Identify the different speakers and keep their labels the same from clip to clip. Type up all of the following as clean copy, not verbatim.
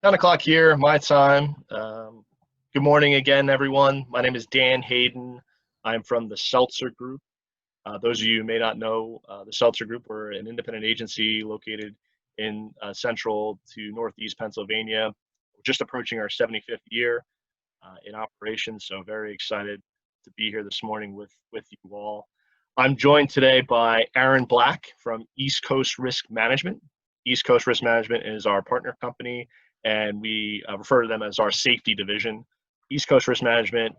Speaker 1: 10 o'clock here, my time. Good morning again, everyone. My name is Dan Hayden. I'm from the Seltzer Group. Those of you who may not know, the Seltzer Group, we're an independent agency located in central to northeast Pennsylvania. We're just approaching our 75th year in operation, so very excited to be here this morning with you all. I'm joined today by Aaron Black from East Coast Risk Management. East Coast Risk Management is our partner company, and we refer to them as our safety division. East Coast Risk Management,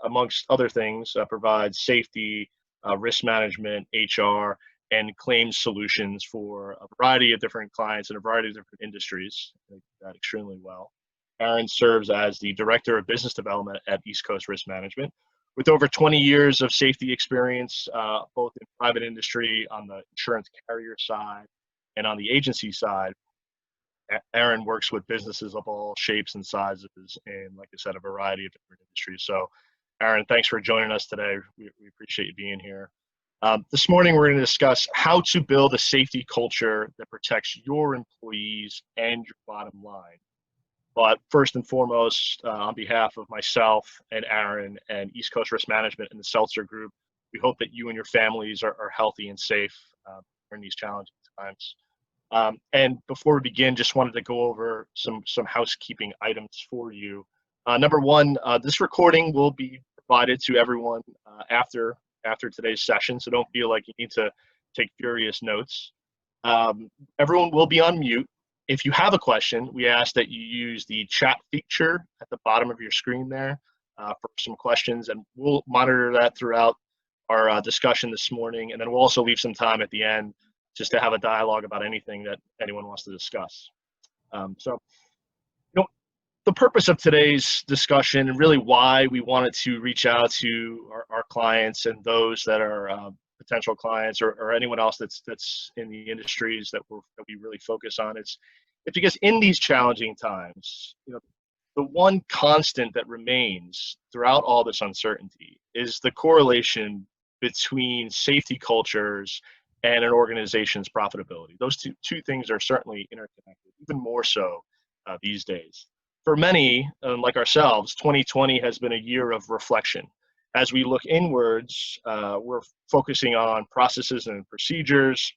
Speaker 1: amongst other things, provides safety, risk management, HR, and claims solutions for a variety of different clients in a variety of different industries. I think that extremely well. Aaron serves as the Director of Business Development at East Coast Risk Management. With over 20 years of safety experience, both in private industry on the insurance carrier side and on the agency side, Aaron works with businesses of all shapes and sizes in, like I said, a variety of different industries. So, Aaron, thanks for joining us today. We appreciate you being here. This morning, we're going to discuss how to build a safety culture that protects your employees and your bottom line. But first and foremost, on behalf of myself and Aaron and East Coast Risk Management and the Seltzer Group, we hope that you and your families are healthy and safe during these challenging times. And before we begin, just wanted to go over some housekeeping items for you. Number one, this recording will be provided to everyone after today's session, so don't feel like you need to take furious notes. Everyone will be on mute. If you have a question, we ask that you use the chat feature at the bottom of your screen there for some questions, and we'll monitor that throughout our discussion this morning, and then we'll also leave some time at the end just to have a dialogue about anything that anyone wants to discuss. So, the purpose of today's discussion and really why we wanted to reach out to our clients and those that are potential clients or anyone else that's in the industries that we really focus on, it's because in these challenging times, the one constant that remains throughout all this uncertainty is the correlation between safety cultures and an organization's profitability. Those two things are certainly interconnected, even more so these days. For many, like ourselves, 2020 has been a year of reflection. As we look inwards, we're focusing on processes and procedures.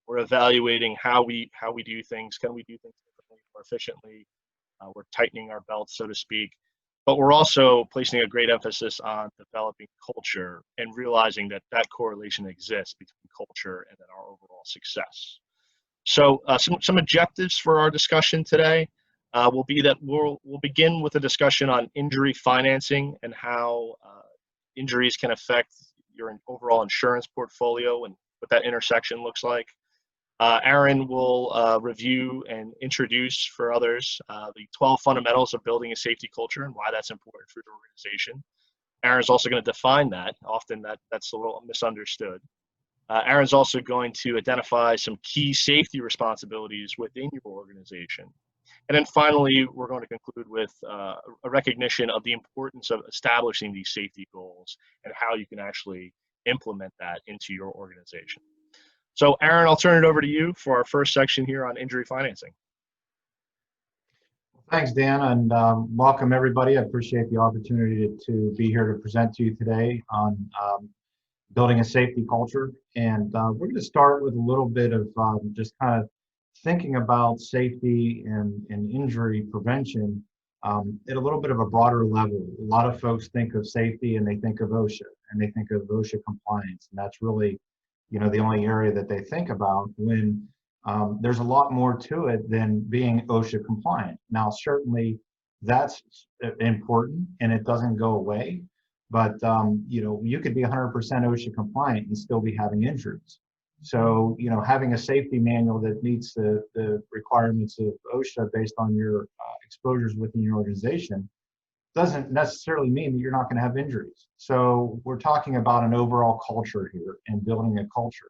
Speaker 1: We're evaluating how we do things. Can we do things differently, more efficiently? We're tightening our belts, so to speak. But we're also placing a great emphasis on developing culture and realizing that correlation exists between culture and then our overall success. So some objectives for our discussion today will be that we'll begin with a discussion on injury financing and how injuries can affect your overall insurance portfolio and what that intersection looks like. Aaron will review and introduce for others the 12 fundamentals of building a safety culture and why that's important for your organization. Aaron's also going to define that. Often that's a little misunderstood. Aaron's also going to identify some key safety responsibilities within your organization. And then finally, we're going to conclude with a recognition of the importance of establishing these safety goals and how you can actually implement that into your organization. So, Aaron, I'll turn it over to you for our first section here on injury financing.
Speaker 2: Thanks, Dan, and welcome everybody. I appreciate the opportunity to be here to present to you today on building a safety culture. And we're going to start with a little bit of just kind of thinking about safety and injury prevention at a little bit of a broader level. A lot of folks think of safety and they think of OSHA and they think of OSHA compliance, and that's really the only area that they think about when there's a lot more to it than being OSHA compliant. Now, certainly that's important and it doesn't go away, but you could be 100% OSHA compliant and still be having injuries. So, having a safety manual that meets the requirements of OSHA based on your exposures within your organization doesn't necessarily mean that you're not going to have injuries. So we're talking about an overall culture here and building a culture.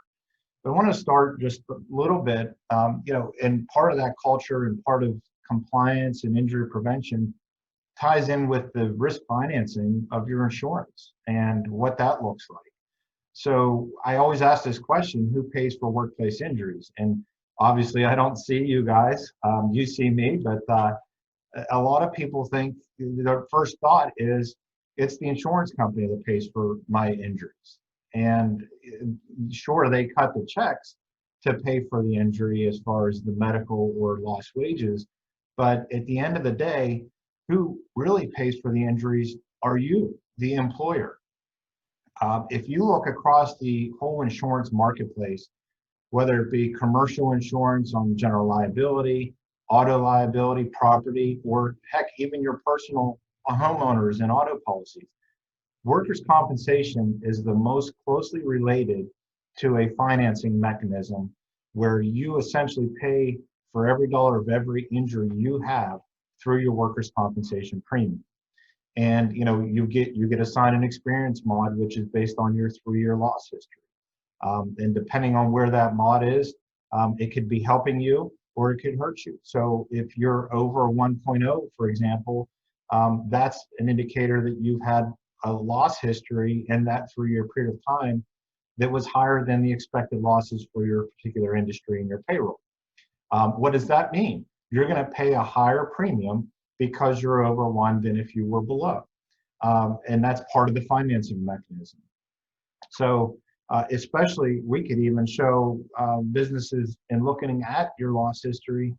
Speaker 2: But I want to start just a little bit, and part of that culture and part of compliance and injury prevention ties in with the risk financing of your insurance and what that looks like. So I always ask this question: who pays for workplace injuries? And obviously I don't see you guys, you see me, but a lot of people think their first thought is it's the insurance company that pays for my injuries. And sure, they cut the checks to pay for the injury as far as the medical or lost wages. But at the end of the day, who really pays for the injuries are you, the employer. If you look across the whole insurance marketplace, whether it be commercial insurance on general liability, auto liability, property, or heck, even your personal homeowners and auto policies, workers' compensation is the most closely related to a financing mechanism where you essentially pay for every dollar of every injury you have through your workers' compensation premium. And you get assigned an experience mod, which is based on your 3-year loss history. And depending on where that mod is, it could be helping you or it could hurt you. So if you're over 1.0, for example, that's an indicator that you've had a loss history in that 3-year period of time that was higher than the expected losses for your particular industry and your payroll. What does that mean? You're going to pay a higher premium because you're over 1 than if you were below. And that's part of the financing mechanism. So especially, we could even show businesses in looking at your loss history,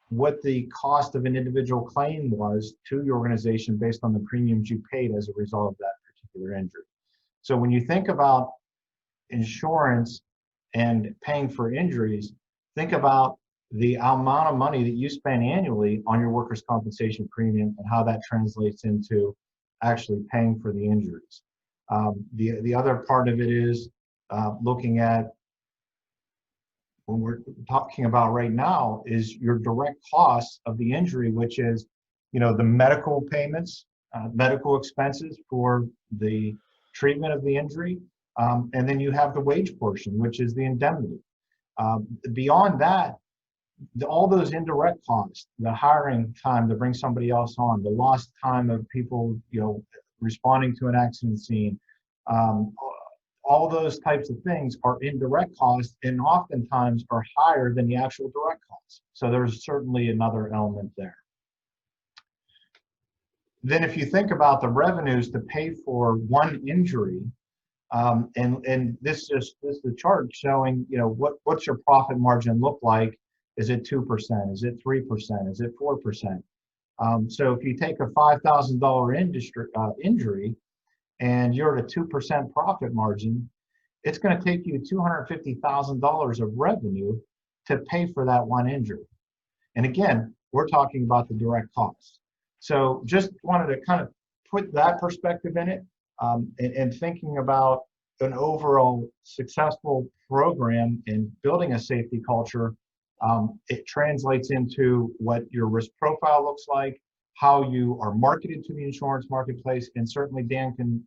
Speaker 2: what the cost of an individual claim was to your organization based on the premiums you paid as a result of that particular injury. So when you think about insurance and paying for injuries, think about the amount of money that you spend annually on your workers' compensation premium and how that translates into actually paying for the injuries. The other part of it is looking at, when we're talking about right now, is your direct costs of the injury, which is, the medical payments, medical expenses for the treatment of the injury. And then you have the wage portion, which is the indemnity. Beyond that, all those indirect costs, the hiring time to bring somebody else on, the lost time of people, responding to an accident scene, all those types of things are indirect costs and oftentimes are higher than the actual direct costs. So there's certainly another element there. Then if you think about the revenues to pay for one injury, and this is the chart showing, what's your profit margin look like? Is it 2%? Is it 3%? Is it 4%? So if you take a $5,000 injury and you're at a 2% profit margin, it's going to take you $250,000 of revenue to pay for that one injury. And again, we're talking about the direct costs. So just wanted to kind of put that perspective in it, and thinking about an overall successful program in building a safety culture. It translates into what your risk profile looks like, how you are marketed to the insurance marketplace, and certainly Dan can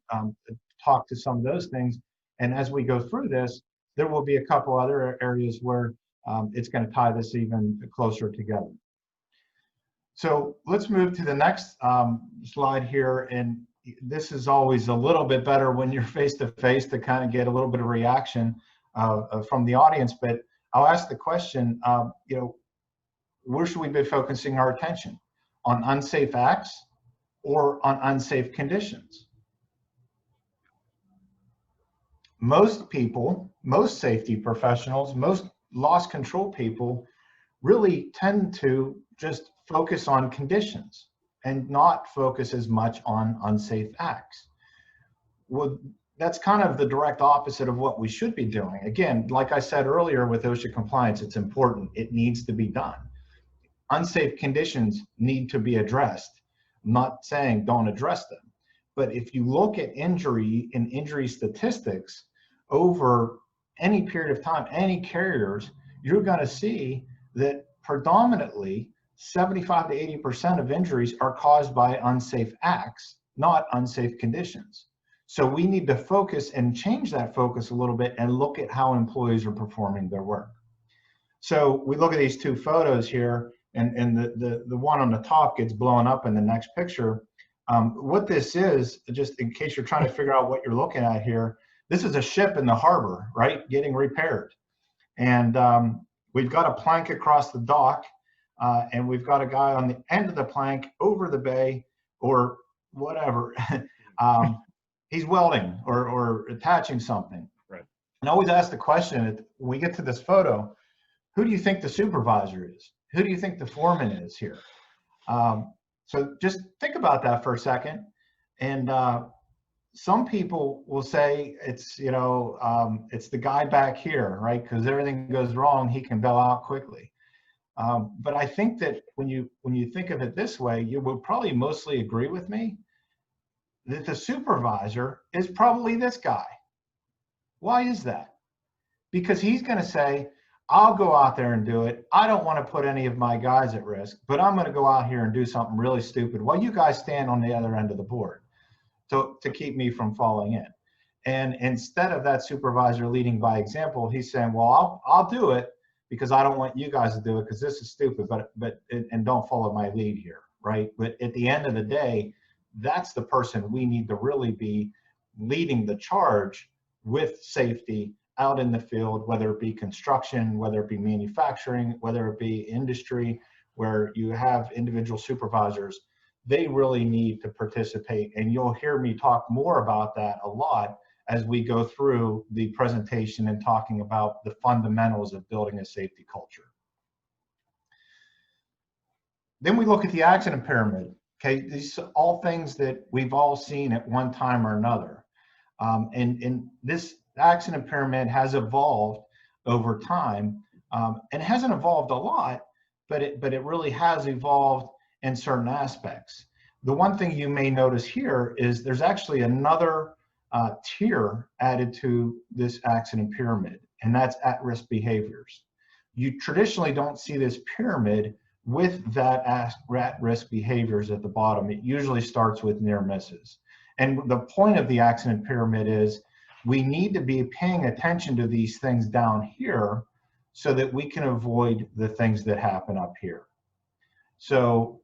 Speaker 2: talk to some of those things. And as we go through this, there will be a couple other areas where it's going to tie this even closer together. So let's move to the next slide here. And this is always a little bit better when you're face to face to kind of get a little bit of reaction from the audience. But I'll ask the question, where should we be focusing our attention? On unsafe acts or on unsafe conditions? Most people, most safety professionals, most loss control people really tend to just focus on conditions and not focus as much on unsafe acts. Well, that's kind of the direct opposite of what we should be doing. Again, like I said earlier with OSHA compliance, it's important. It needs to be done. Unsafe conditions need to be addressed. I'm not saying don't address them. But if you look at injury and injury statistics over any period of time, any carriers, you're going to see that predominantly 75 to 80% of injuries are caused by unsafe acts, not unsafe conditions. So we need to focus and change that focus a little bit and look at how employees are performing their work. So we look at these two photos here, and the one on the top gets blown up in the next picture. What this is, just in case you're trying to figure out what you're looking at here, this is a ship in the harbor, right, getting repaired. And we've got a plank across the dock. and we've got a guy on the end of the plank over the bay or whatever. He's welding or attaching something.
Speaker 1: Right.
Speaker 2: And I always ask the question when we get to this photo, who do you think the supervisor is? Who do you think the foreman is here? So just think about that for a second. And some people will say it's, it's the guy back here, right? Because everything goes wrong, he can bail out quickly. But I think that when you think of it this way, you will probably mostly agree with me that the supervisor is probably this guy. Why is that? Because he's going to say, I'll go out there and do it. I don't want to put any of my guys at risk, but I'm going to go out here and do something really stupid while you guys stand on the other end of the board to keep me from falling in. And instead of that supervisor leading by example, he's saying, well, I'll do it because I don't want you guys to do it because this is stupid, and don't follow my lead here, right? But at the end of the day, that's the person we need to really be leading the charge with safety out in the field, whether it be construction, whether it be manufacturing, whether it be industry, where you have individual supervisors. They really need to participate, and you'll hear me talk more about that a lot as we go through the presentation and talking about the fundamentals of building a safety culture. Then we look at the accident pyramid. Okay, these are all things that we've all seen at one time or another. And this accident pyramid has evolved over time, and hasn't evolved a lot, but it really has evolved in certain aspects. The one thing you may notice here is there's actually another tier added to this accident pyramid, and that's at-risk behaviors. You traditionally don't see this pyramid with that at-risk behaviors at the bottom. It usually starts with near misses. And the point of the accident pyramid is we need to be paying attention to these things down here so that we can avoid the things that happen up here. So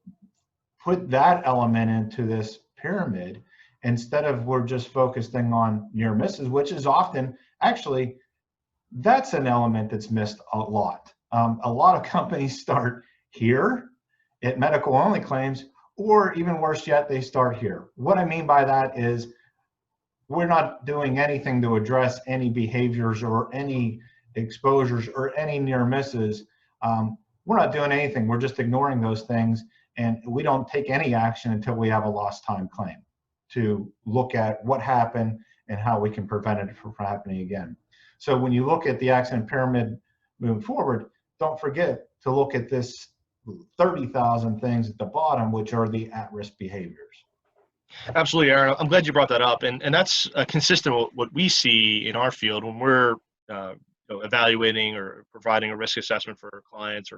Speaker 2: put that element into this pyramid instead of we're just focusing on near misses, which is often, actually, that's an element that's missed a lot. A lot of companies start here at medical only claims, or even worse yet, they start here. What I mean by that is we're not doing anything to address any behaviors or any exposures or any near misses. We're not doing anything. We're just ignoring those things, and we don't take any action until we have a lost time claim to look at what happened and how we can prevent it from happening again. So when you look at the accident pyramid moving forward, don't forget to look at this 30,000 things at the bottom, which are the at-risk behaviors.
Speaker 1: Absolutely, Aaron. I'm glad you brought that up, and that's consistent with what we see in our field when we're evaluating or providing a risk assessment for our clients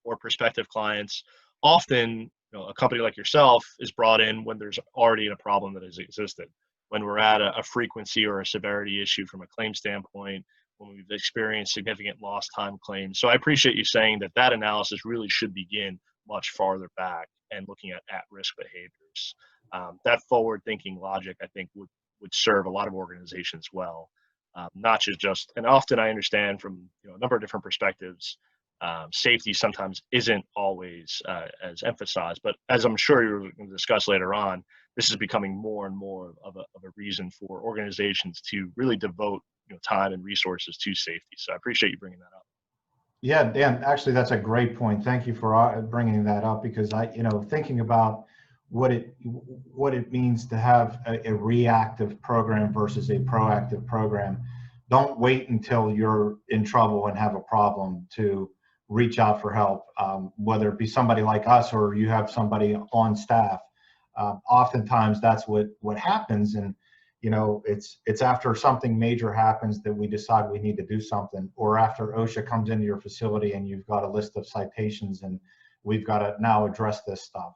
Speaker 1: or prospective clients. Often, a company like yourself is brought in when there's already a problem that has existed, when we're at a frequency or a severity issue from a claim standpoint, when we've experienced significant lost time claims. So I appreciate you saying that analysis really should begin much farther back and looking at at-risk behaviors. That forward-thinking logic, I think, would serve a lot of organizations well, not just, and often I understand from a number of different perspectives, safety sometimes isn't always as emphasized, but as I'm sure you're going to discuss later on, this is becoming more and more of a reason for organizations to really devote time and resources to safety. So I appreciate you bringing that up.
Speaker 2: Yeah, Dan, actually, that's a great point. Thank you for bringing that up, because thinking about what it means to have a reactive program versus a proactive program. Don't wait until you're in trouble and have a problem to reach out for help, whether it be somebody like us or you have somebody on staff. Oftentimes that's what happens, and it's after something major happens that we decide we need to do something, or after OSHA comes into your facility and you've got a list of citations and we've got to now address this stuff.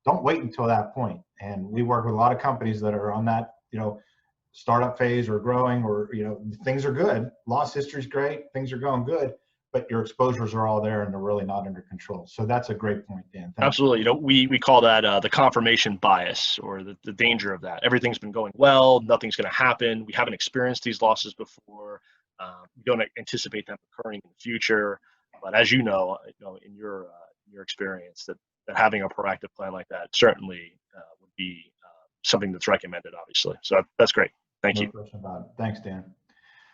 Speaker 2: Don't wait until that point. And we work with a lot of companies that are on that startup phase or growing, or things are good, loss history is great, things are going good, but your exposures are all there and they're really not under control. So that's a great point, Dan. Thank
Speaker 1: Absolutely.
Speaker 2: you.
Speaker 1: We call that the confirmation bias, or the danger of that. Everything's been going well, nothing's going to happen. We haven't experienced these losses before. We don't anticipate them occurring in the future. But as in your your experience that having a proactive plan like that certainly would be something that's recommended, obviously. So that's great. Thank you.
Speaker 2: No question about it. Thanks, Dan.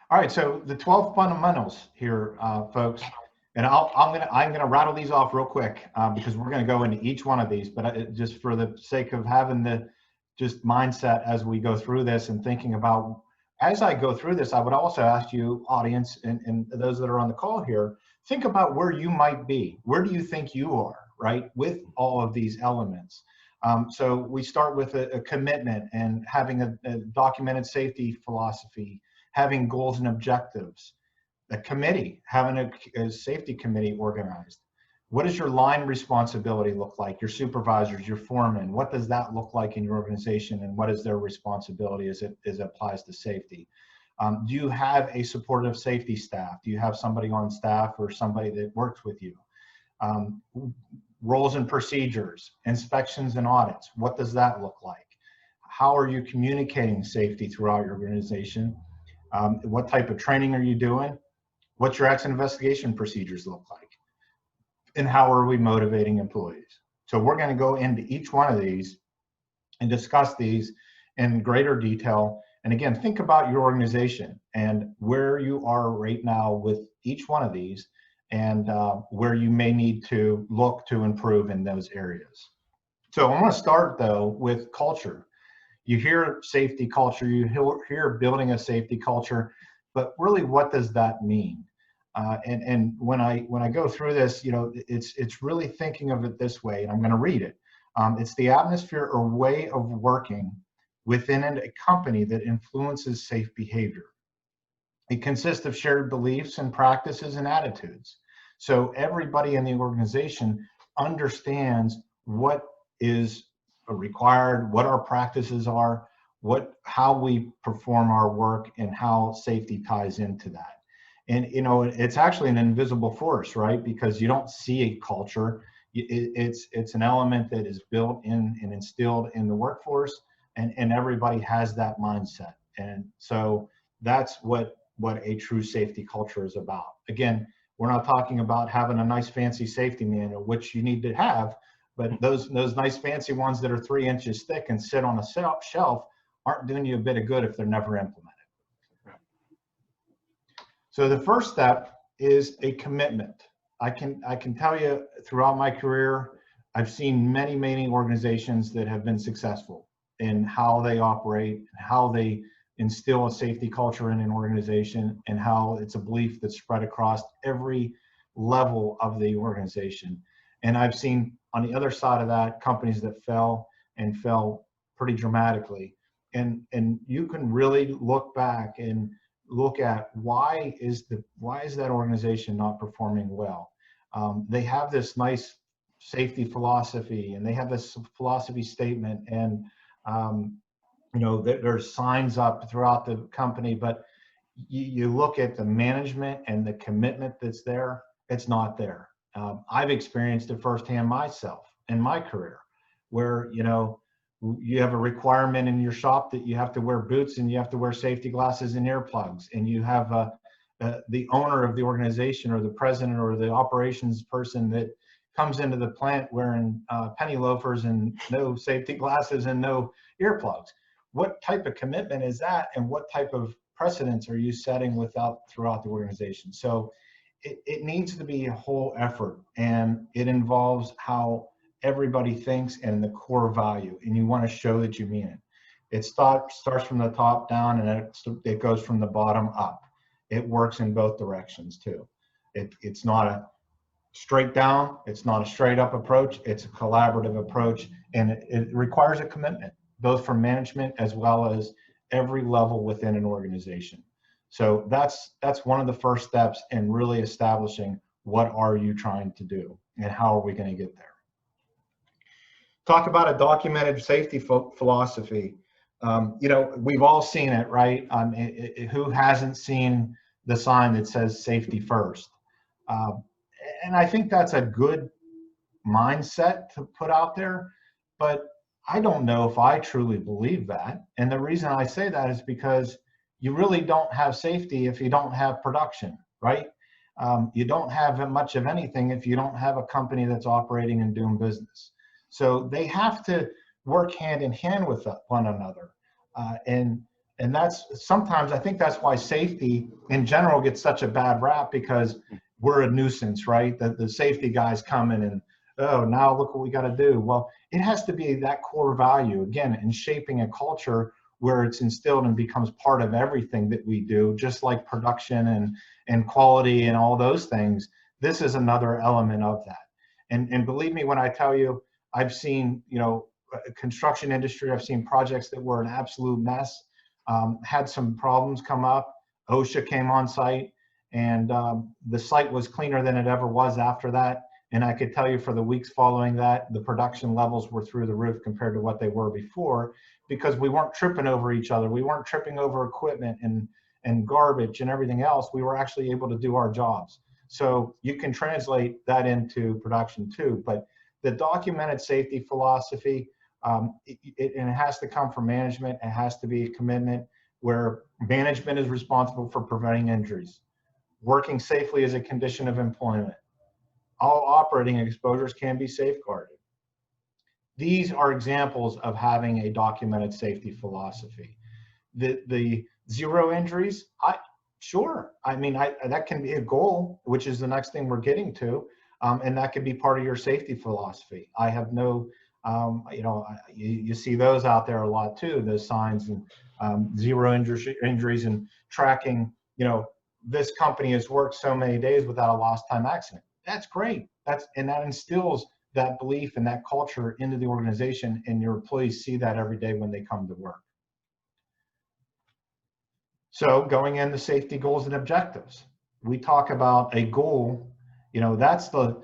Speaker 2: All right, so the 12 fundamentals here, folks, and I'm gonna rattle these off real quick because we're gonna go into each one of these, but just for the sake of having the just mindset as we go through this and thinking about, as I go through this, I would also ask you, audience, and those that are on the call here, think about where you might be. Where do you think you are, right, with all of these elements? So we start with a commitment and having a documented safety philosophy, having goals and objectives, a committee, having a safety committee organized. What does your line responsibility look like? Your supervisors, your foremen, what does that look like in your organization, and what is their responsibility as it applies to safety? Do you have a supportive safety staff? Do you have somebody on staff or somebody that works with you? Roles and procedures, inspections and audits, what does that look like? How are you communicating safety throughout your organization? What type of training are you doing? What's your accident investigation procedures look like? And how are we motivating employees? So we're going to go into each one of these and discuss these in greater detail. And again, think about your organization and where you are right now with each one of these, and where you may need to look to improve in those areas. So I want to start though with culture. You hear safety culture, you hear building a safety culture, but really what does that mean? And when I go through this, you know, it's really thinking of it this way, and I'm going to read it. It's the atmosphere or way of working within a company that influences safe behavior. It consists of shared beliefs and practices and attitudes. So everybody in the organization understands what is required, what our practices are, how we perform our work, and how safety ties into that. And you know, it's actually an invisible force, right? Because you don't see a culture. It's an element that is built in and instilled in the workforce, and everybody has that mindset. And so that's what a true safety culture is about. Again, we're not talking about having a nice fancy safety manual, which you need to have, but those nice fancy ones that are 3 inches thick and sit on a shelf aren't doing you a bit of good if they're never implemented. So the first step is a commitment. I can tell you throughout my career, I've seen many organizations that have been successful in how they operate, how they instill a safety culture in an organization, and how it's a belief that's spread across every level of the organization. And I've seen on the other side of that companies that fell pretty dramatically. And you can really look back and look at why is that organization not performing well. They have this nice safety philosophy, and they have this philosophy statement, and you know, there's signs up throughout the company, but you look at the management and the commitment that's there, it's not there. I've experienced it firsthand myself in my career, where, you know, you have a requirement in your shop that you have to wear boots and you have to wear safety glasses and earplugs, and you have the owner of the organization or the president or the operations person that comes into the plant wearing penny loafers and no safety glasses and no earplugs. What type of commitment is that, and what type of precedents are you setting throughout the organization? So it needs to be a whole effort, and it involves how everybody thinks and the core value, and you want to show that you mean it. It starts from the top down, and it goes from the bottom up. It works in both directions too. It's not a straight down, it's not a straight up approach, it's a collaborative approach, and it requires a commitment, both from management as well as every level within an organization. So that's one of the first steps in really establishing what are you trying to do and how are we going to get there. Talk about a documented safety philosophy. You know, we've all seen it, right? Who hasn't seen the sign that says safety first? And I think that's a good mindset to put out there, but I don't know if I truly believe that. And the reason I say that is because you really don't have safety if you don't have production, right? you don't have much of anything if you don't have a company that's operating and doing business. So they have to work hand in hand with one another. And that's sometimes, I think that's why safety in general gets such a bad rap, because we're a nuisance, right? The safety guys come in and, oh, now look what we got to do. Well, it has to be that core value, again, in shaping a culture where it's instilled and becomes part of everything that we do, just like production and quality and all those things. This is another element of that. And believe me when I tell you, I've seen, construction industry, I've seen projects that were an absolute mess, had some problems come up. OSHA came on site, and the site was cleaner than it ever was after that. And I could tell you for the weeks following that, the production levels were through the roof compared to what they were before, because we weren't tripping over each other. We weren't tripping over equipment and garbage and everything else. We were actually able to do our jobs. So you can translate that into production too. But the documented safety philosophy, it has to come from management. It has to be a commitment where management is responsible for preventing injuries. Working safely is a condition of employment. All operating exposures can be safeguarded. These are examples of having a documented safety philosophy. The zero injuries, sure. I mean, that can be a goal, which is the next thing we're getting to, and that could be part of your safety philosophy. I have no, you see those out there a lot too, those signs, and zero injuries and tracking, this company has worked so many days without a lost time accident. That's great. That instills that belief and that culture into the organization, and your employees see that every day when they come to work. So going into safety goals and objectives, we talk about a goal, that's the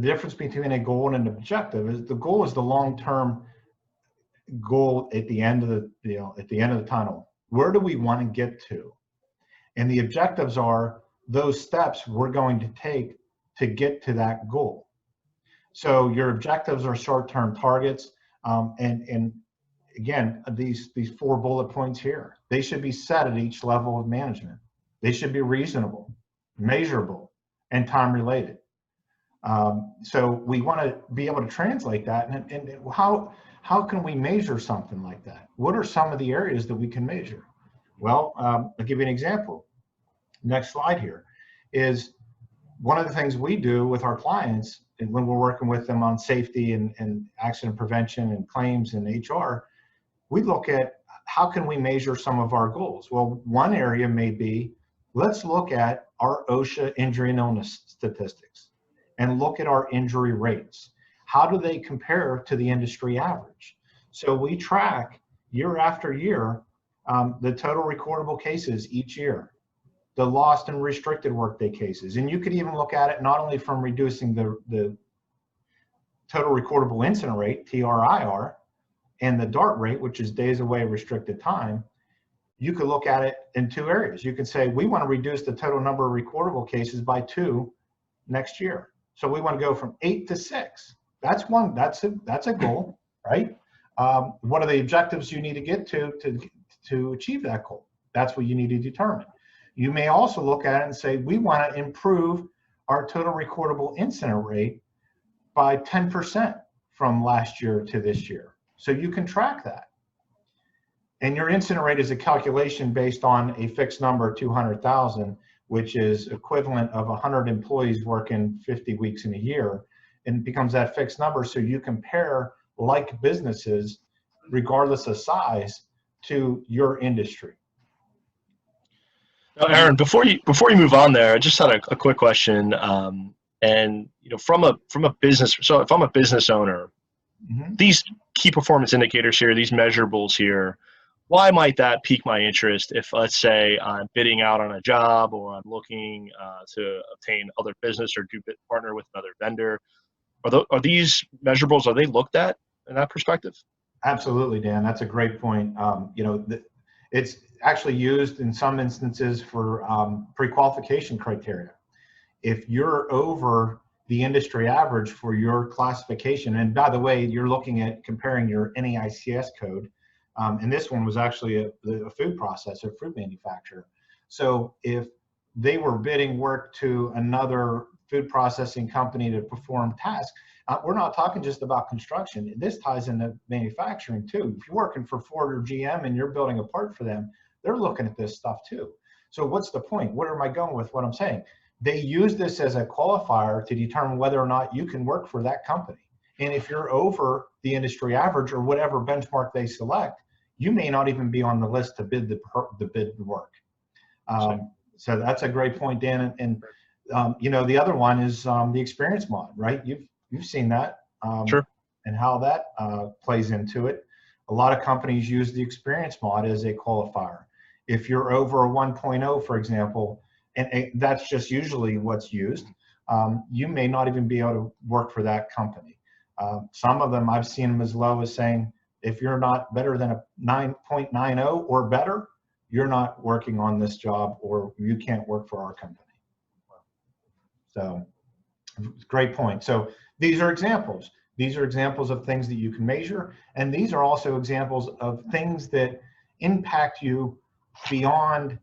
Speaker 2: difference between a goal and an objective is the goal is the long-term goal at the end of the tunnel. Where do we want to get to? And the objectives are those steps we're going to take to get to that goal. So your objectives are short-term targets, and again, these 4 bullet points here, they should be set at each level of management. They should be reasonable, measurable, and time-related. So we want to be able to translate that, and how can we measure something like that? What are some of the areas that we can measure? Well, I'll give you an example. Next slide here is one of the things we do with our clients, and when we're working with them on safety and accident prevention and claims and HR, we look at how can we measure some of our goals. Well, one area may be, let's look at our OSHA injury and illness statistics and look at our injury rates. How do they compare to the industry average? So we track year after year the total recordable cases each year, the lost and restricted workday cases. And you could even look at it not only from reducing the total recordable incident rate, TRIR, and the DART rate, which is days away restricted time. You could look at it in 2 areas. You could say, we want to reduce the total number of recordable cases by 2 next year. So we want to go from 8 to 6. That's a goal, right? What are the objectives you need to get to achieve that goal? That's what you need to determine. You may also look at it and say, we want to improve our total recordable incident rate by 10% from last year to this year. So you can track that. And your incident rate is a calculation based on a fixed number, 200,000, which is equivalent of 100 employees working 50 weeks in a year, and it becomes that fixed number. So you compare like businesses, regardless of size, to your industry.
Speaker 1: Now, Aaron, before you move on there, I just had a quick question. And from a business, so if I'm a business owner, these key performance indicators here, these measurables here, why might that pique my interest if, let's say, I'm bidding out on a job or I'm looking to obtain other business or partner with another vendor? Are these measurables, are they looked at in that perspective?
Speaker 2: Absolutely, Dan. That's a great point. It's actually used in some instances for pre-qualification criteria. If you're over the industry average for your classification, and by the way, you're looking at comparing your NAICS code, and this one was actually a food processor, food manufacturer. So if they were bidding work to another food processing company to perform tasks. We're not talking just about construction. This ties into manufacturing too. If you're working for Ford or GM and you're building a part for them, they're looking at this stuff too. So what's the point? Where am I going with what I'm saying? They use this as a qualifier to determine whether or not you can work for that company. And if you're over the industry average or whatever benchmark they select, you may not even be on the list to bid the bid work. So that's a great point, Dan. And you know, the other one is the experience mod, right? You've seen that,
Speaker 1: Sure.
Speaker 2: and how that plays into it. A lot of companies use the experience mod as a qualifier. If you're over a 1.0, for example, and that's just usually what's used, you may not even be able to work for that company. Some of them, I've seen them as low as saying, if you're not better than a 9.90 or better, you're not working on this job, or you can't work for our company. So great point. So these are examples. These are examples of things that you can measure. And these are also examples of things that impact you beyond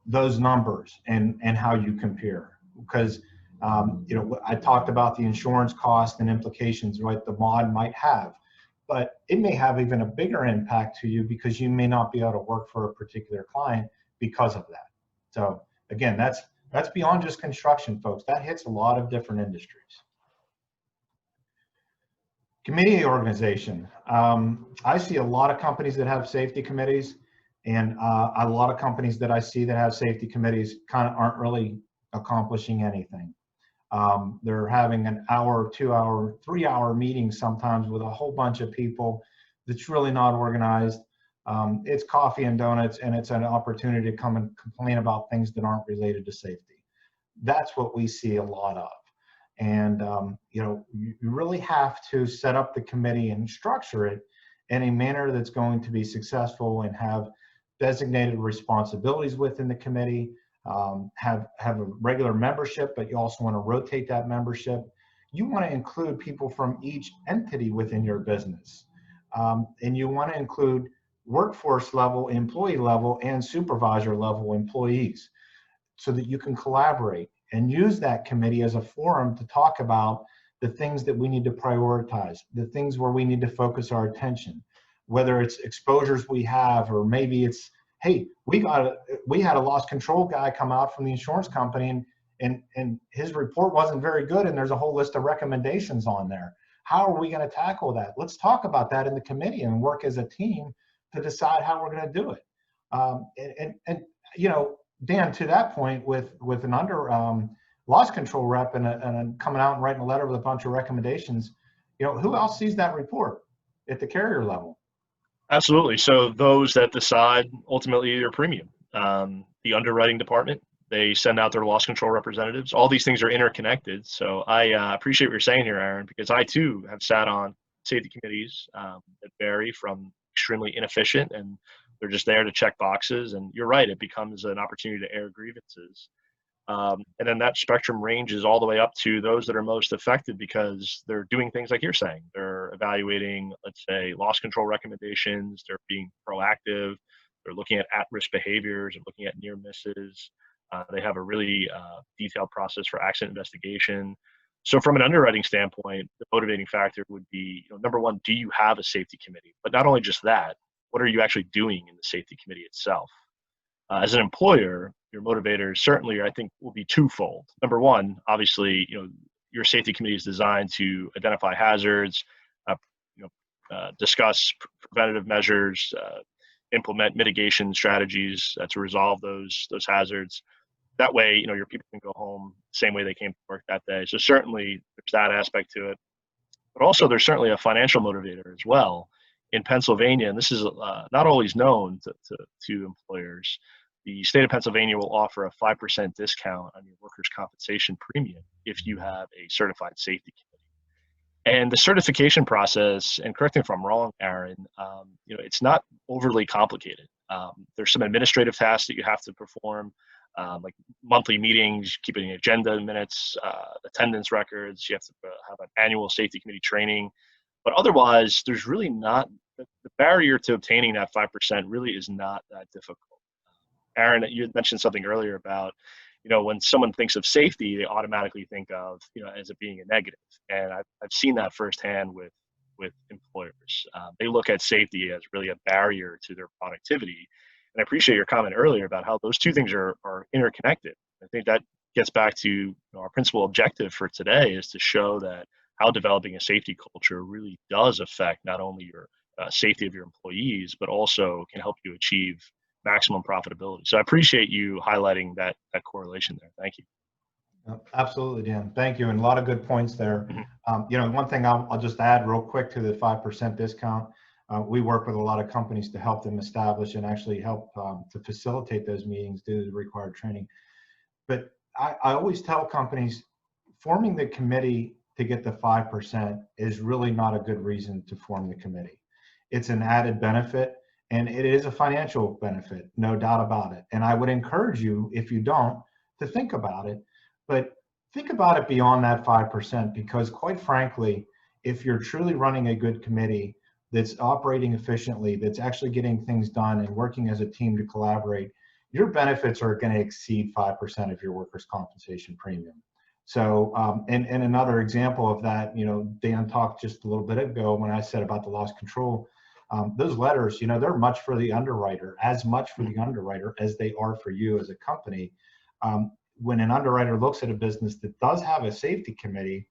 Speaker 2: those numbers and how you compare. Because, you know, I talked about the insurance cost and implications, right, the mod might have. But it may have even a bigger impact to you because you may not be able to work for a particular client because of that. So again, that's beyond just construction, folks. That hits a lot of different industries. Committee organization. I see a lot of companies that have safety committees, and a lot of companies that I see that have safety committees kind of aren't really accomplishing anything. They're having an hour, 2 hour, 3 hour meeting sometimes with a whole bunch of people that's really not organized. It's coffee and donuts, and it's an opportunity to come and complain about things that aren't related to safety. That's what we see a lot of. And, you know, you really have to set up the committee and structure it in a manner that's going to be successful and have designated responsibilities within the committee. Have a regular membership, but you also want to rotate that membership. You want to include people from each entity within your business. And you want to include workforce level, employee level, and supervisor level employees so that you can collaborate and use that committee as a forum to talk about the things that we need to prioritize, the things where we need to focus our attention, whether it's exposures we have, or maybe it's, hey, we had a loss control guy come out from the insurance company and his report wasn't very good, and there's a whole list of recommendations on there. How are we going to tackle that? Let's talk about that in the committee and work as a team to decide how we're going to do it. And you know, Dan, to that point, with an loss control rep and coming out and writing a letter with a bunch of recommendations, you know, who else sees that report at the carrier level?
Speaker 1: Absolutely. So those that decide ultimately your premium, the underwriting department, they send out their loss control representatives. All these things are interconnected. So I appreciate what you're saying here, Aaron, because I too have sat on safety committees that vary from extremely inefficient, and they're just there to check boxes. And you're right, it becomes an opportunity to air grievances. And then that spectrum ranges all the way up to those that are most affected because they're doing things like you're saying. They're evaluating, let's say, loss control recommendations. They're being proactive. They're looking at at-risk behaviors and looking at near misses. They have a really detailed process for accident investigation. So from an underwriting standpoint, the motivating factor would be, you know, number one, do you have a safety committee? But not only just that, what are you actually doing in the safety committee itself? As an employer, your motivators certainly, I think, will be twofold. Number one, obviously, you know, your safety committee is designed to identify hazards, discuss preventative measures, implement mitigation strategies to resolve those hazards. That way, you know, your people can go home the same way they came to work that day. So certainly, there's that aspect to it. But also, there's certainly a financial motivator as well. In Pennsylvania, and this is not always known to employers, the state of Pennsylvania will offer a 5% discount on your workers' compensation premium if you have a certified safety committee. And the certification process, and correct me if I'm wrong, Aaron, you know, it's not overly complicated. There's some administrative tasks that you have to perform, like monthly meetings, keeping agenda minutes, attendance records. You have to have an annual safety committee training. But otherwise, there's really not, the barrier to obtaining that 5% really is not that difficult. Aaron, you had mentioned something earlier about, when someone thinks of safety, they automatically think of, as it being a negative. And I've seen that firsthand with employers. They look at safety as really a barrier to their productivity. And I appreciate your comment earlier about how those two things are interconnected. I think that gets back to our principal objective for today is to show that how developing a safety culture really does affect not only your safety of your employees, but also can help you achieve maximum profitability. So I appreciate you highlighting that correlation there. Thank you.
Speaker 2: Absolutely, Dan. Thank you. And a lot of good points there. One thing I'll just add real quick to the 5% discount. We work with a lot of companies to help them establish and actually help to facilitate those meetings, do the required training. But I always tell companies forming the committee to get the 5% is really not a good reason to form the committee. It's an added benefit, and it is a financial benefit, no doubt about it. And I would encourage you, if you don't, to think about it. But think about it beyond that 5%, because quite frankly, if you're truly running a good committee that's operating efficiently, that's actually getting things done and working as a team to collaborate, your benefits are going to exceed 5% of your workers' compensation premium. So, and another example of that, Dan talked just a little bit ago when I said about the loss control, those letters, they're much for the underwriter, as much for the underwriter as they are for you as a company. When an underwriter looks at a business that does have a safety committee,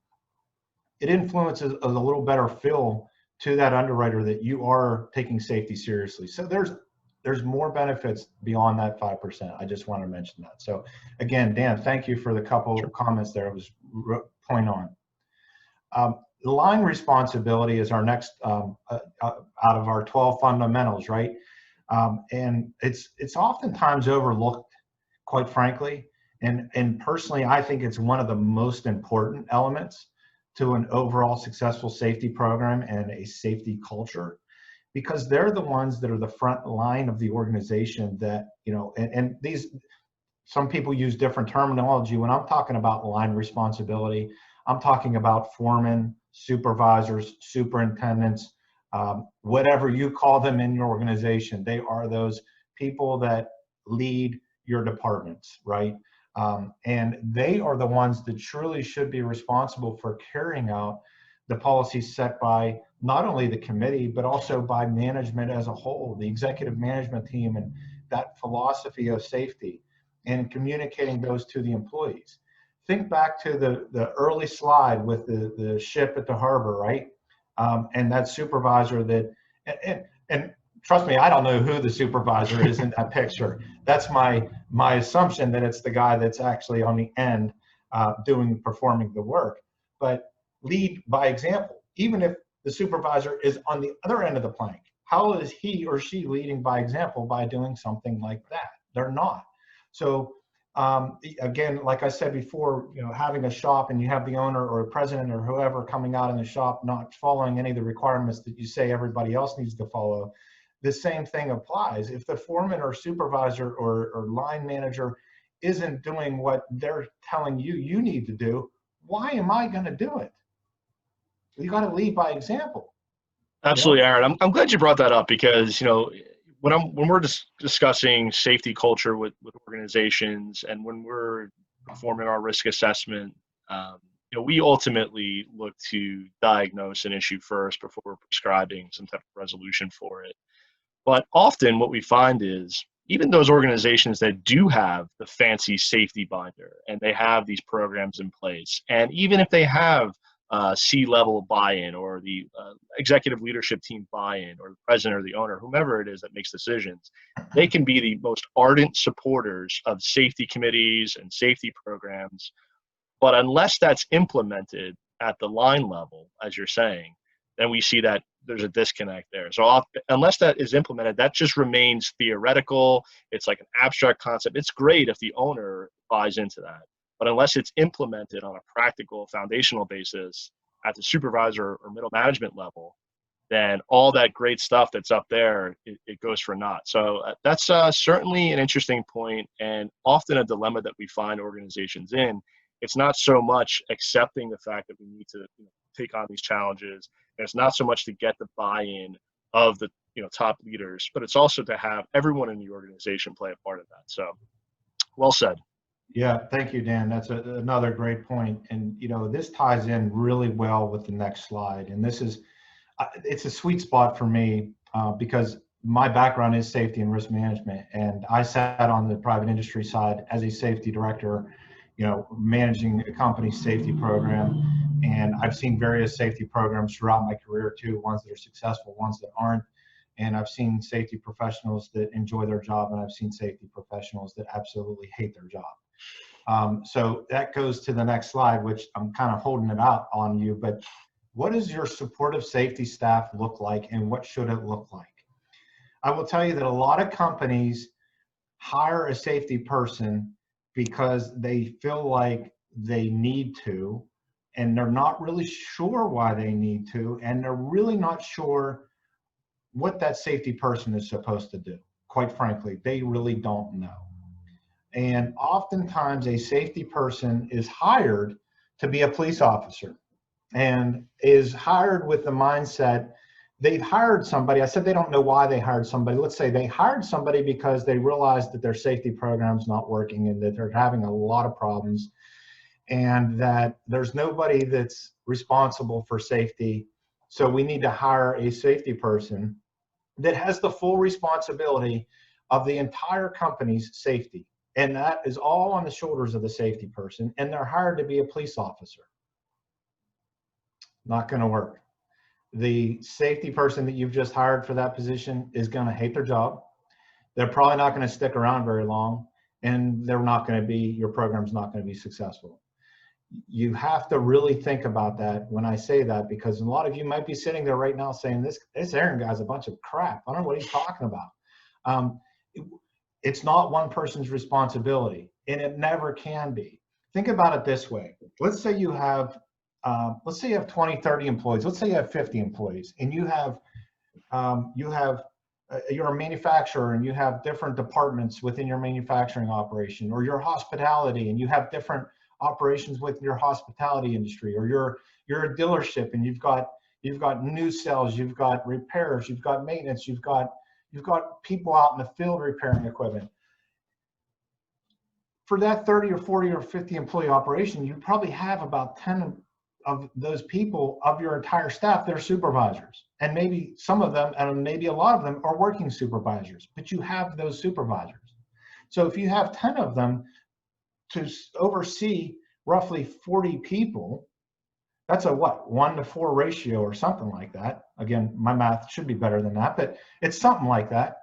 Speaker 2: it influences a little better feel to that underwriter that you are taking safety seriously. So there's more benefits beyond that 5%. I just want to mention that. So again, Dan, thank you for the couple of comments there. It was point on. Line responsibility is our next out of our 12 fundamentals, right? And it's oftentimes overlooked, quite frankly. And personally, I think it's one of the most important elements to an overall successful safety program and a safety culture, because they're the ones that are the front line of the organization that, and these, some people use different terminology. When I'm talking about line responsibility, I'm talking about foremen, supervisors, superintendents, whatever you call them in your organization. They are those people that lead your departments, right? And they are the ones that truly should be responsible for carrying out the policies set by not only the committee, but also by management as a whole, the executive management team, and that philosophy of safety and communicating those to the employees. Think back to the early slide with the ship at the harbor, right? And that supervisor that, and trust me, I don't know who the supervisor is in that picture. That's my assumption that it's the guy that's actually on the end performing the work. But lead by example. Even if the supervisor is on the other end of the plank, how is he or she leading by example by doing something like that? They're not. So again, like I said before, having a shop and you have the owner or president or whoever coming out in the shop not following any of the requirements that you say everybody else needs to follow, the same thing applies. If the foreman or supervisor or line manager isn't doing what they're telling you need to do, why am I going to do it? You got to lead by example.
Speaker 1: Absolutely, Aaron. I'm glad you brought that up, because when we're discussing safety culture with organizations, and when we're performing our risk assessment, we ultimately look to diagnose an issue first before we're prescribing some type of resolution for it. But often what we find is even those organizations that do have the fancy safety binder and they have these programs in place, and even if they have C-level buy-in or the executive leadership team buy-in or the president or the owner, whomever it is that makes decisions, they can be the most ardent supporters of safety committees and safety programs. But unless that's implemented at the line level, as you're saying, then we see that there's a disconnect there. So unless that is implemented, that just remains theoretical. It's like an abstract concept. It's great if the owner buys into that. But unless it's implemented on a practical, foundational basis at the supervisor or middle management level, then all that great stuff that's up there, it goes for naught. So that's certainly an interesting point, and often a dilemma that we find organizations in. It's not so much accepting the fact that we need to take on these challenges, and it's not so much to get the buy-in of the top leaders, but it's also to have everyone in the organization play a part of that. So, well said.
Speaker 2: Yeah, thank you, Dan. That's another great point. And, this ties in really well with the next slide. And this is, it's a sweet spot for me because my background is safety and risk management. And I sat on the private industry side as a safety director, managing a company's safety program. And I've seen various safety programs throughout my career too, ones that are successful, ones that aren't. And I've seen safety professionals that enjoy their job, and I've seen safety professionals that absolutely hate their job. So that goes to the next slide, which I'm kind of holding it out on you, but what does your supportive safety staff look like, and what should it look like? I will tell you that a lot of companies hire a safety person because they feel like they need to, and they're not really sure why they need to, and they're really not sure what that safety person is supposed to do. Quite frankly, they really don't know. And oftentimes a safety person is hired to be a police officer and is hired with the mindset they've hired somebody. I said they don't know why they hired somebody. Let's say they hired somebody because they realized that their safety program's not working and that they're having a lot of problems and that there's nobody that's responsible for safety. So we need to hire a safety person that has the full responsibility of the entire company's safety. And that is all on the shoulders of the safety person, and they're hired to be a police officer. Not going to work. The safety person that you've just hired for that position is going to hate their job. They're probably not going to stick around very long, and they're not going to be, your program's not going to be successful. You have to really think about that when I say that, because a lot of you might be sitting there right now saying, this Aaron guy's a bunch of crap. I don't know what he's talking about. It's not one person's responsibility, and it never can be. Think about it this way. Let's say you have 20, 30 employees. Let's say you have 50 employees, and you're a manufacturer, and you have different departments within your manufacturing operation, or your hospitality, and you have different operations with your hospitality industry, or you're a dealership, and you've got new sales, you've got repairs, you've got maintenance, you've got people out in the field repairing equipment. For that 30 or 40 or 50 employee operation, you probably have about 10 of those people of your entire staff that are supervisors. And maybe some of them, and maybe a lot of them, are working supervisors, but you have those supervisors. So if you have 10 of them to oversee roughly 40 people, that's a what, 1-to-4 ratio or something like that. Again, my math should be better than that, but it's something like that.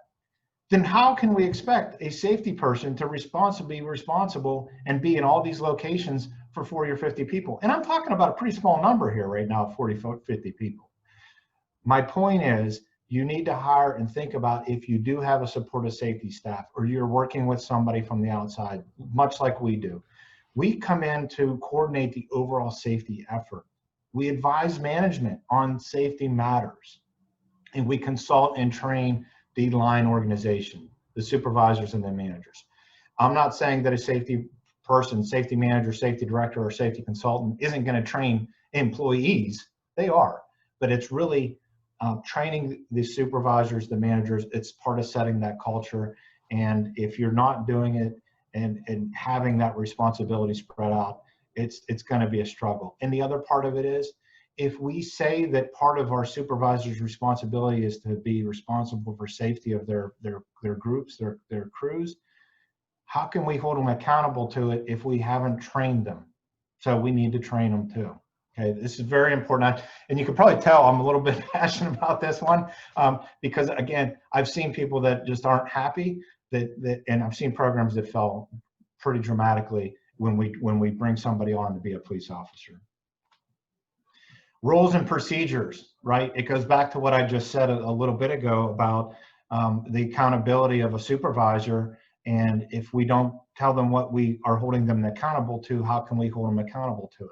Speaker 2: Then how can we expect a safety person to be responsible and be in all these locations for 40 or 50 people? And I'm talking about a pretty small number here right now, 40, 50 people. My point is, you need to hire and think about, if you do have a supportive safety staff, or you're working with somebody from the outside, much like we do. We come in to coordinate the overall safety effort. We advise management on safety matters, and we consult and train the line organization, the supervisors and the managers. I'm not saying that a safety person, safety manager, safety director, or safety consultant isn't going to train employees. They are, but it's really training the supervisors, the managers. It's part of setting that culture. And if you're not doing it and having that responsibility spread out, it's going to be a struggle. And the other part of it is, if we say that part of our supervisor's responsibility is to be responsible for safety of their groups, their crews, how can we hold them accountable to it if we haven't trained them? So we need to train them too. Okay, this is very important. And you can probably tell I'm a little bit passionate about this one because, again, I've seen people that just aren't happy, and I've seen programs that fell pretty dramatically when we bring somebody on to be a police officer. Rules and procedures, right? It goes back to what I just said a little bit ago about the accountability of a supervisor. And if we don't tell them what we are holding them accountable to, how can we hold them accountable to it?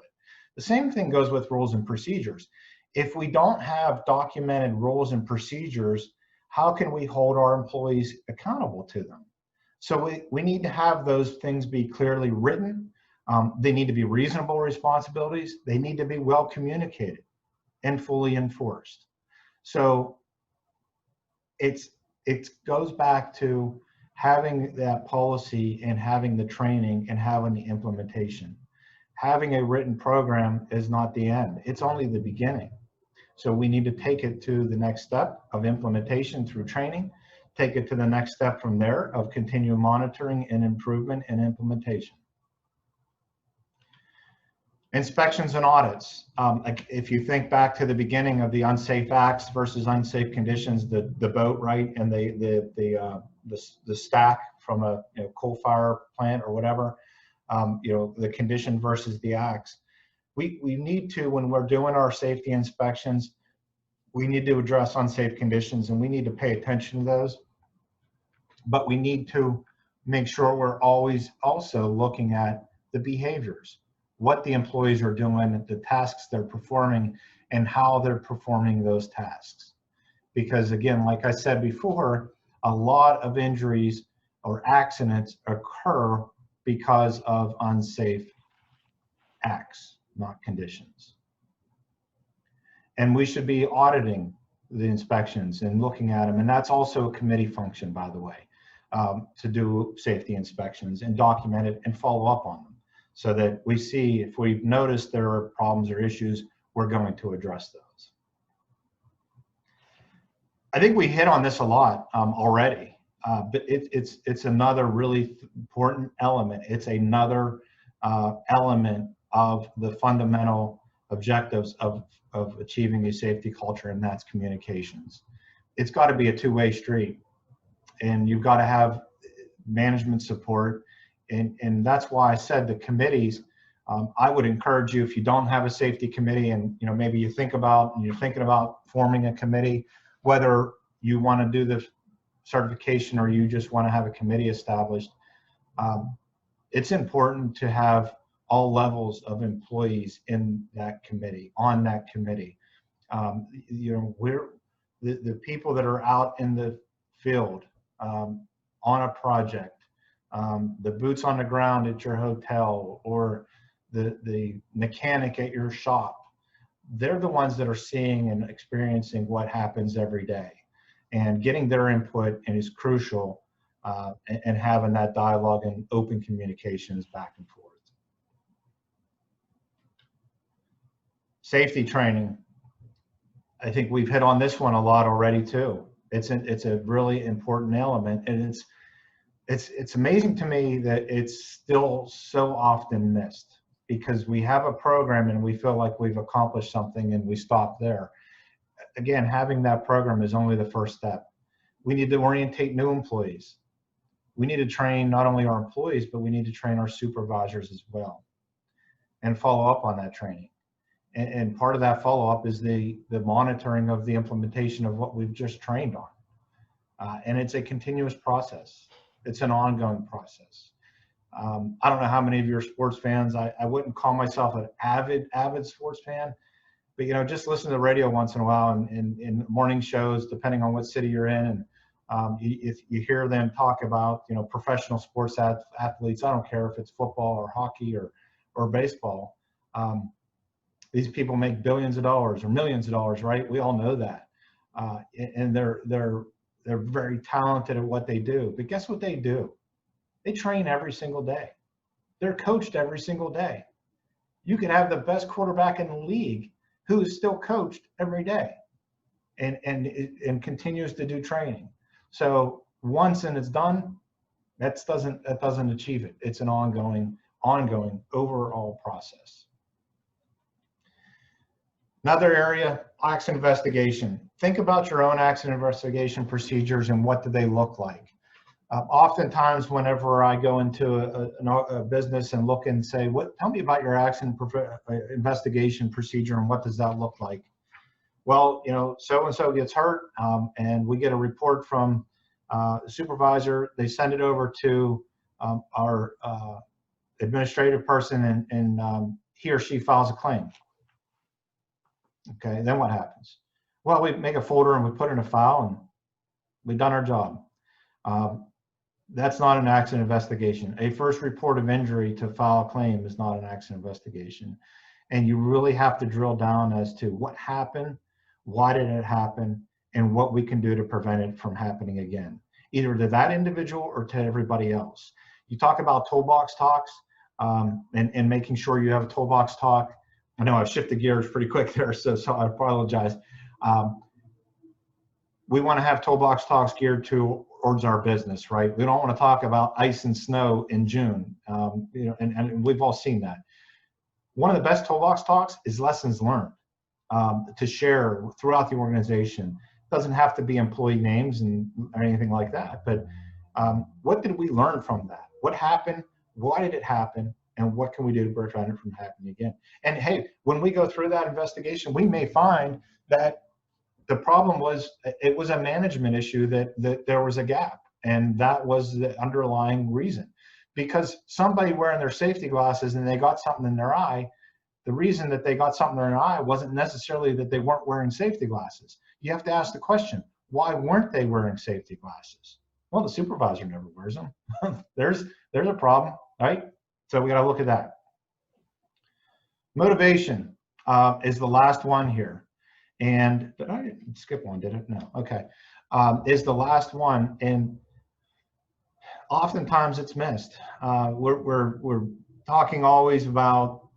Speaker 2: The same thing goes with rules and procedures. If we don't have documented rules and procedures, how can we hold our employees accountable to them? So we need to have those things be clearly written. They need to be reasonable responsibilities. They need to be well communicated and fully enforced. So it goes back to having that policy and having the training and having the implementation. Having a written program is not the end. It's only the beginning. So we need to take it to the next step of implementation through training, take it to the next step from there of continual monitoring and improvement and implementation. Inspections and audits. If you think back to the beginning of the unsafe acts versus unsafe conditions, the boat, right, and the stack from a coal fire plant or whatever, the condition versus the acts. We need to, when we're doing our safety inspections, we need to address unsafe conditions and we need to pay attention to those. But we need to make sure we're always also looking at the behaviors, what the employees are doing, the tasks they're performing, and how they're performing those tasks. Because again, like I said before, a lot of injuries or accidents occur because of unsafe acts, not conditions. And we should be auditing the inspections and looking at them. And that's also a committee function, by the way, to do safety inspections and document it and follow up on them so that we see if we've noticed there are problems or issues, we're going to address those. I think we hit on this a lot already, but it's another really important element. It's another element of the fundamental objectives of achieving a safety culture, and that's communications. It's got to be a two-way street, and you've got to have management support, and that's why I said the committees. I would encourage you, if you don't have a safety committee, and maybe you're thinking about forming a committee, whether you want to do the certification or you just want to have a committee established, it's important to have all levels of employees in that committee, on that committee. We're the people that are out in the field on a project, the boots on the ground at your hotel, or the mechanic at your shop. They're the ones that are seeing and experiencing what happens every day, and getting their input is crucial, and having that dialogue and open communications back and forth. Safety training. I think we've hit on this one a lot already too. It's a really important element, and it's amazing to me that it's still so often missed, because we have a program and we feel like we've accomplished something and we stop there. Again, having that program is only the first step. We need to orientate new employees. We need to train not only our employees, but we need to train our supervisors as well and follow up on that training. And part of that follow-up is the monitoring of the implementation of what we've just trained on. And it's a continuous process. It's an ongoing process. I don't know how many of you are sports fans. I wouldn't call myself an avid sports fan, but just listen to the radio once in a while, and in morning shows, depending on what city you're in, and if you hear them talk about professional sports athletes, I don't care if it's football or hockey or baseball. These people make billions of dollars or millions of dollars, right? We all know that, and they're very talented at what they do. But guess what they do? They train every single day. They're coached every single day. You could have the best quarterback in the league who is still coached every day, and continues to do training. So once and it's done, that doesn't achieve it. It's an ongoing overall process. Another area, accident investigation. Think about your own accident investigation procedures and what do they look like. Oftentimes, whenever I go into a business and look and say, tell me about your accident investigation procedure and what does that look like? Well, so-and-so gets hurt, and we get a report from the supervisor. They send it over to our administrative person, and he or she files a claim. Okay, then what happens? Well, we make a folder and we put it in a file, and we've done our job. That's not an accident investigation. A first report of injury to file a claim is not an accident investigation. And you really have to drill down as to what happened, why did it happen, and what we can do to prevent it from happening again. either to that individual or to everybody else. You talk about toolbox talks, and making sure you have a toolbox talk. I know I've shifted gears pretty quick there, so I apologize. We want to have toolbox talks geared towards our business, right? We don't want to talk about ice and snow in June, and we've all seen that. One of the best toolbox talks is lessons learned, to share throughout the organization. It doesn't have to be employee names or anything like that, but what did we learn from that? What happened? Why did it happen? And what can we do to prevent it from happening again? And hey, when we go through that investigation, we may find that the problem was, it was a management issue, that there was a gap, and that was the underlying reason. Because somebody wearing their safety glasses and they got something in their eye, the reason that they got something in their eye wasn't necessarily that they weren't wearing safety glasses. You have to ask the question, why weren't they wearing safety glasses? Well, the supervisor never wears them. There's a problem, right? So we got to look at that. Motivation is the last one here. And did I skip one, did it? No, okay. Is the last one, and oftentimes it's missed. We're talking always about,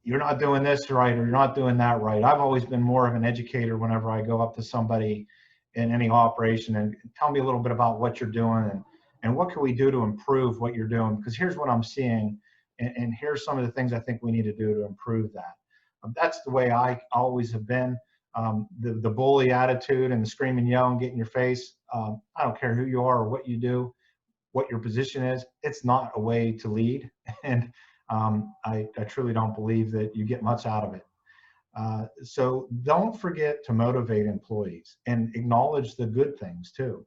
Speaker 2: you're not doing this right, or you're not doing that right. I've always been more of an educator whenever I go up to somebody in any operation and tell me a little bit about what you're doing, and what can we do to improve what you're doing, because here's what I'm seeing, and here's some of the things I think we need to do to improve that. That's the way I always have been. The bully attitude and the scream and yell and get in your face, I don't care who you are or what you do, what your position is, it's not a way to lead. And I truly don't believe that you get much out of it. So don't forget to motivate employees and acknowledge the good things too.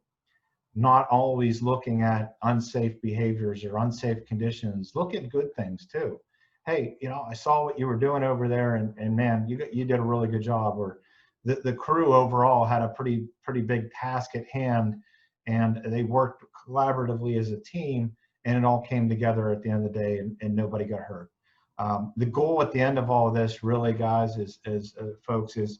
Speaker 2: Not always looking at unsafe behaviors or unsafe conditions. Look at good things too. Hey, I saw what you were doing over there, and man, you did a really good job. Or the crew overall had a pretty big task at hand, and they worked collaboratively as a team, and it all came together at the end of the day, and nobody got hurt. The goal at the end of all of this, really, guys, folks, is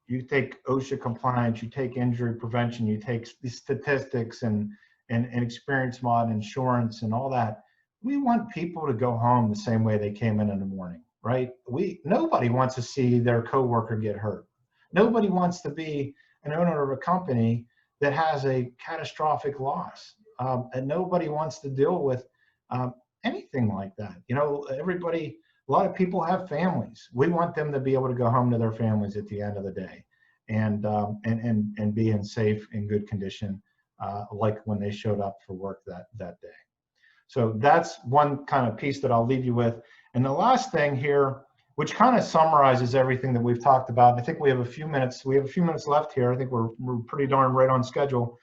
Speaker 2: you take OSHA compliance, you take injury prevention, you take statistics and experience mod insurance and all that. We want people to go home the same way they came in the morning, right? Nobody wants to see their coworker get hurt. Nobody wants to be an owner of a company that has a catastrophic loss. And nobody wants to deal with anything like that. A lot of people have families. We want them to be able to go home to their families at the end of the day, and be in safe and good condition, like when they showed up for work that day. So that's one kind of piece that I'll leave you with. And the last thing here, which kind of summarizes everything that we've talked about, I think we have a few minutes. We have a few minutes left here. I think we're pretty darn right on schedule.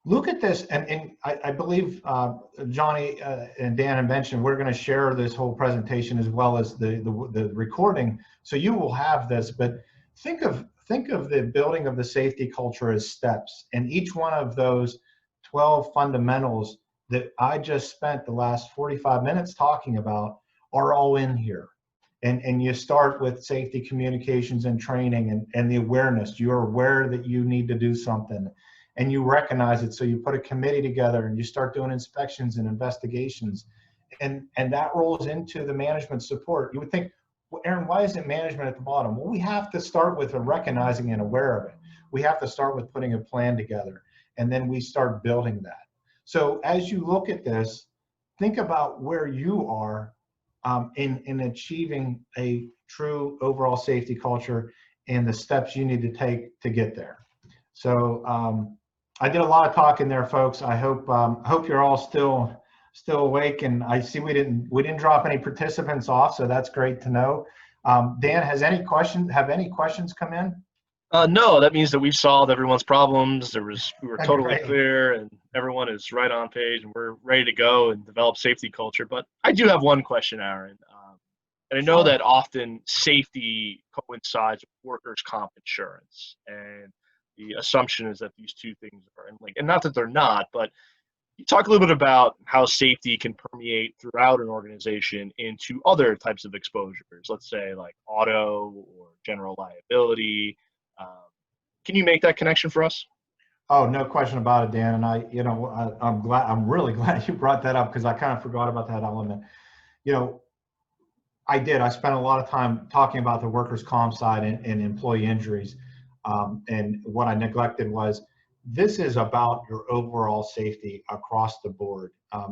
Speaker 2: Look at this, and I believe Johnny and Dan had mentioned we're going to share this whole presentation as well as the recording, so you will have this. But think of the building of the safety culture as steps, and each one of those 12 fundamentals that I just spent the last 45 minutes talking about are all in here. And you start with safety communications and training and the awareness. You're aware that you need to do something, and you recognize it. So you put a committee together and you start doing inspections and investigations, and that rolls into the management support. You would think, well, Aaron, why isn't management at the bottom? Well, we have to start with recognizing and aware of it. We have to start with putting a plan together, and then we start building that. So as you look at this, think about where you are in achieving a true overall safety culture and the steps you need to take to get there. So I did a lot of talking there, folks. I hope you're all still awake, and I see we didn't drop any participants off, so that's great to know. Dan, have any questions come in?
Speaker 1: No, that means that we've solved everyone's problems. We were totally
Speaker 2: Great.
Speaker 1: clear, and everyone is right on page, and we're ready to go and develop safety culture. But I do have one question, Aaron. And I know that often safety coincides with workers' comp insurance, and the assumption is that these two things are linked. And not that they're not, but you talk a little bit about how safety can permeate throughout an organization into other types of exposures, let's say like auto or general liability. Can you make that connection for us?
Speaker 2: Oh, no question about it, Dan. And I'm really glad you brought that up because I kind of forgot about that element. You know, I spent a lot of time talking about the workers' comp side and employee injuries. And what I neglected was this is about your overall safety across the board.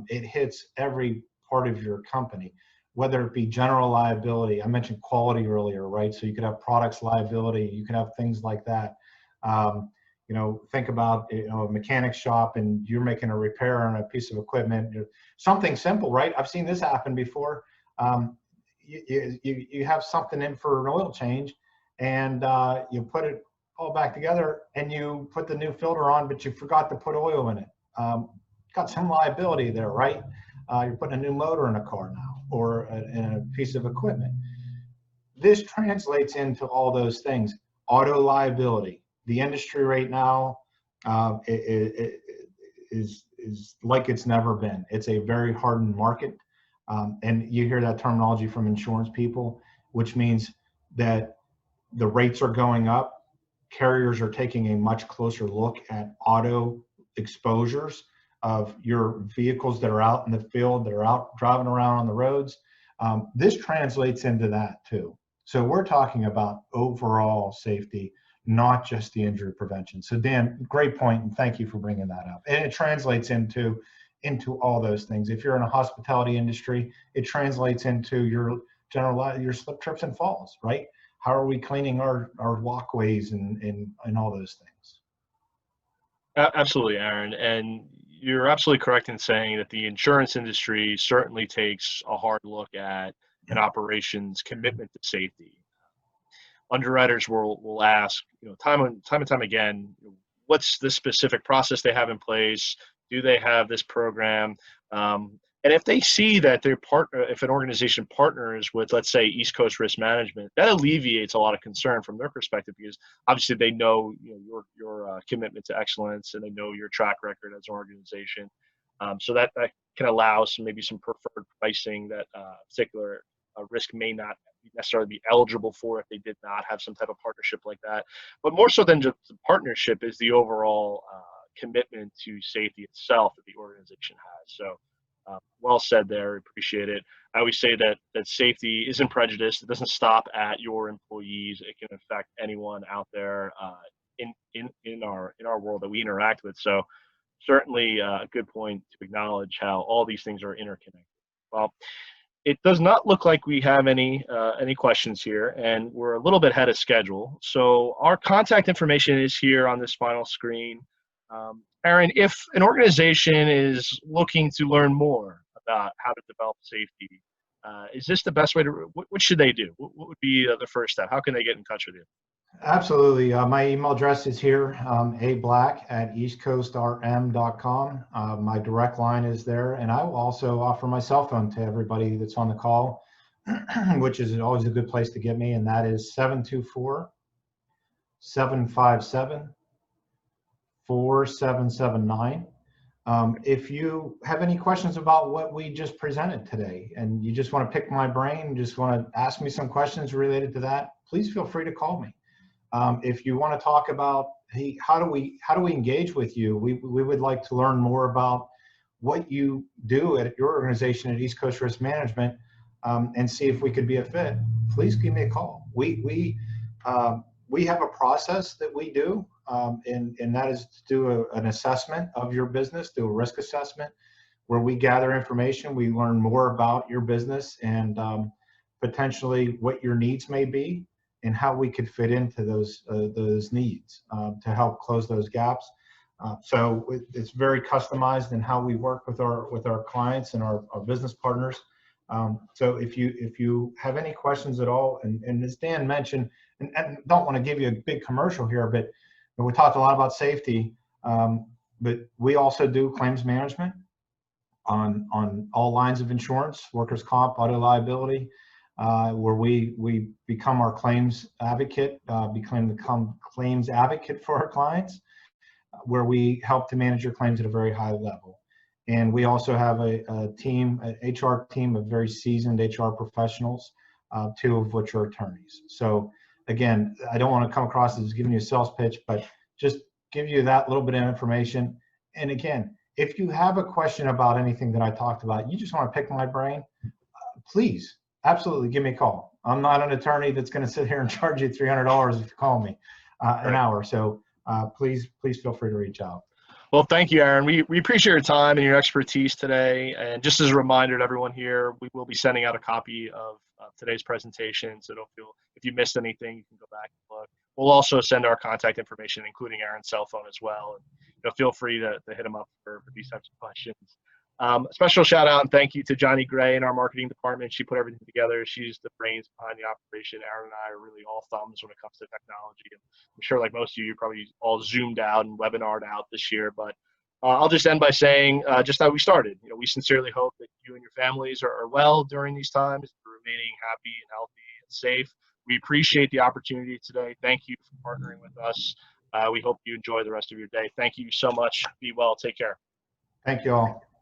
Speaker 2: It hits every part of your company, whether it be general liability. I mentioned quality earlier, right? So you could have products liability, you can have things like that. Think about a mechanic shop and you're making a repair on a piece of equipment, something simple, right? I've seen this happen before. You have something in for an oil change and you put it all back together and you put the new filter on, but you forgot to put oil in it. Got some liability there, right? You're putting a new motor in a car now or in a piece of equipment. This translates into all those things. Auto liability. The industry right now is like it's never been. It's a very hardened market. And you hear that terminology from insurance people, which means that the rates are going up. Carriers are taking a much closer look at auto exposures of your vehicles that are out in the field, that are out driving around on the roads. This translates into that too. So we're talking about overall safety, not just the injury prevention. So Dan, great point, and thank you for bringing that up. And it translates into all those things. If you're in a hospitality industry, it translates into your your slip, trips, and falls, right? How are we cleaning our walkways and all those things?
Speaker 1: Absolutely, Aaron. And you're absolutely correct in saying that the insurance industry certainly takes a hard look at an operation's commitment to safety. Underwriters will ask, time and time again, what's the specific process they have in place? Do they have this program? And if they see that their partner, if an organization partners with, let's say, East Coast Risk Management, that alleviates a lot of concern from their perspective because obviously they know, your commitment to excellence and they know your track record as an organization. So that can allow maybe some preferred pricing that particular risk may not necessarily be eligible for if they did not have some type of partnership like that. But more so than just the partnership is the overall commitment to safety itself that the organization has. So well said there. Appreciate it. I always say that safety isn't prejudice. It doesn't stop at your employees. It can affect anyone out there in our world that we interact with. So certainly a good point to acknowledge how all these things are interconnected. Well, it does not look like we have any questions here, and we're a little bit ahead of schedule. So our contact information is here on this final screen. Aaron, if an organization is looking to learn more about how to develop safety, is this the best way to, what should they do? What would be the first step? How can they get in touch with you?
Speaker 2: Absolutely. My email address is here, ablack@eastcoastrm.com. My direct line is there, and I will also offer my cell phone to everybody that's on the call, which is always a good place to get me, and that is 724-757-4779. If you have any questions about what we just presented today, and you just want to pick my brain, just want to ask me some questions related to that, please feel free to call me. If you want to talk about, hey, how do we engage with you? We would like to learn more about what you do at your organization at East Coast Risk Management, and see if we could be a fit. Please give me a call. We have a process that we do, and that is to do an assessment of your business, do a risk assessment, where we gather information, we learn more about your business and potentially what your needs may be, and how we could fit into those needs to help close those gaps. So it's very customized in how we work with our clients and our business partners. So if you have any questions at all, and as Dan mentioned, and don't want to give you a big commercial here, but we talked a lot about safety, but we also do claims management on all lines of insurance, workers' comp, auto liability. Where we become our claims advocate, become claims advocate for our clients, where we help to manage your claims at a very high level. And we also have a team, an HR team of very seasoned HR professionals, two of which are attorneys. So again, I don't want to come across as giving you a sales pitch, but just give you that little bit of information. And again, if you have a question about anything that I talked about, you just want to pick my brain, please, absolutely give me a call. I'm not an attorney that's going to sit here and charge you $300 if you call me an hour. So please feel free to reach out.
Speaker 1: Well, thank you, Aaron. We appreciate your time and your expertise today. And just as a reminder to everyone here, we will be sending out a copy of today's presentation. So don't feel, if you missed anything, you can go back and look. We'll also send our contact information, including Aaron's cell phone as well. And feel free to hit him up for these types of questions. Special shout out and thank you to Johnny Gray in our marketing department. She put everything together. She's the brains behind the operation. Aaron and I are really all thumbs when it comes to technology. And I'm sure, like most of you, you're probably all zoomed out and webinared out this year. But I'll just end by saying just how we started. We sincerely hope that you and your families are well during these times, remaining happy and healthy and safe. We appreciate the opportunity today. Thank you for partnering with us. We hope you enjoy the rest of your day. Thank you so much. Be well. Take care.
Speaker 2: Thank you all.